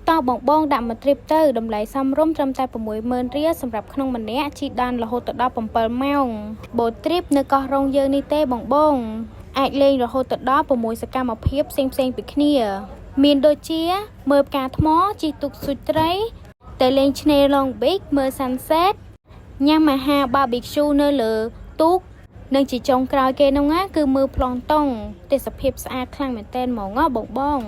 TikTok បងដាក់មក trip ទៅតម្លៃសមរម្យត្រឹមតែ 60000 រៀលសម្រាប់ក្នុងម្នាក់ជិះបានរហូតដល់ 7 ម៉ោង boat trip នៅកោះរ៉ុងយើងនេះទេបងអាចលេងរហូតដល់ 6 សកម្មភាពផ្សេងពីគ្នាមានដូចជាមើលផ្កាថ្មជិះទូកស៊ុយត្រីទៅលេងឆ្នេរ Long Beach មើល sunset ញ៉ាំអាហារ barbecue នៅលើទូកនិងជាចុងក្រោយគេនោះណាគឺមើលប្លង់តុងទេសភាពស្អាតខ្លាំងមែនតើហ្មងបង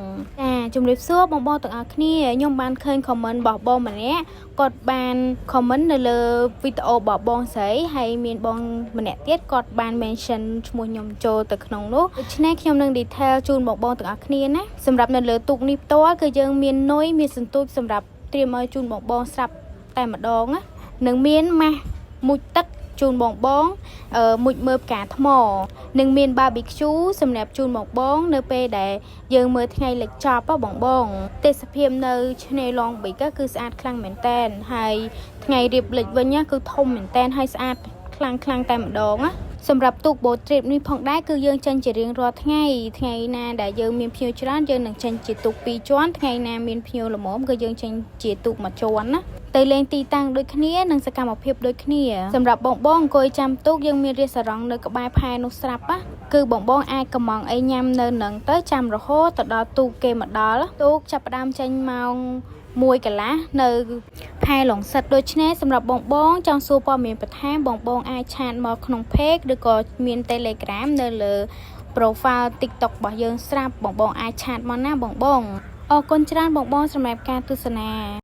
ចាជំរាបសួរបងទាំងអស់គ្នាខ្ញុំបានឃើញ comment របស់បងម្នាក់គាត់បាន comment នៅលើវីដេអូរបស់បងស្រីហើយមានបងម្នាក់ទៀតគាត់បាន mention ឈ្មោះខ្ញុំចូលទៅក្នុងនោះដូច្នេះខ្ញុំនឹង detail ជូនបងទាំងអស់គ្នាណាសម្រាប់នៅលើទូកនេះផ្ទាល់គឺយើងមាននុយមានសន្ទូចសម្រាប់ត្រៀមឲ្យជូនបងស្រាប់តែម្ដងណានឹងមានម៉ាស់មុជទឹកជូនបងមុជមើលផ្កាថ្មនឹងមាន barbecue សម្រាប់ជូនបងនៅពេលដែលយើងមើលថ្ងៃលិចចប់បងទេសភាពនៅឆ្នេរ Long Beach គឺស្អាតខ្លាំងមែនតើហើយថ្ងៃរៀបលិចវិញគឺធំមែនតើហើយស្អាតខ្លាំងតែម្ដងណាសម្រាប់ទូក boat trip នេះផងដែរគឺយើងចេញជារៀងរាល់ថ្ងៃណាដែលយើងមានភ្ញៀវច្រើនយើងនឹងចេញជាទូក2ជាន់ថ្ងៃណាមានភ្ញៀវល្មមគឺយើងចេញជាទូក1ជាន់ណាទៅលេងទីតាំងដូចគ្នានិងសកម្មភាពដូចគ្នាសម្រាប់បងអង្គុយចាំទូកយើងមានរាសរងនៅក្បែរផែនោះស្រាប់គឺបងអាចកំងអីញ៉ាំនៅនឹងទៅចាំរហូតទៅដល់ទូកគេមកដល់ទូកចាប់ផ្ដើមចេញម៉ោង 1 កន្លះនៅផែឡុងសិតដូច្នេះសម្រាប់បងចង់សួរព័ត៌មានបន្ថែមបងអាចឆាតមកក្នុង page ឬក៏មាន Telegram នៅលើ profile TikTok របស់យើងស្រាប់បងអាចឆាតមកណាបងអរគុណច្រើនបងសម្រាប់ការទស្សនា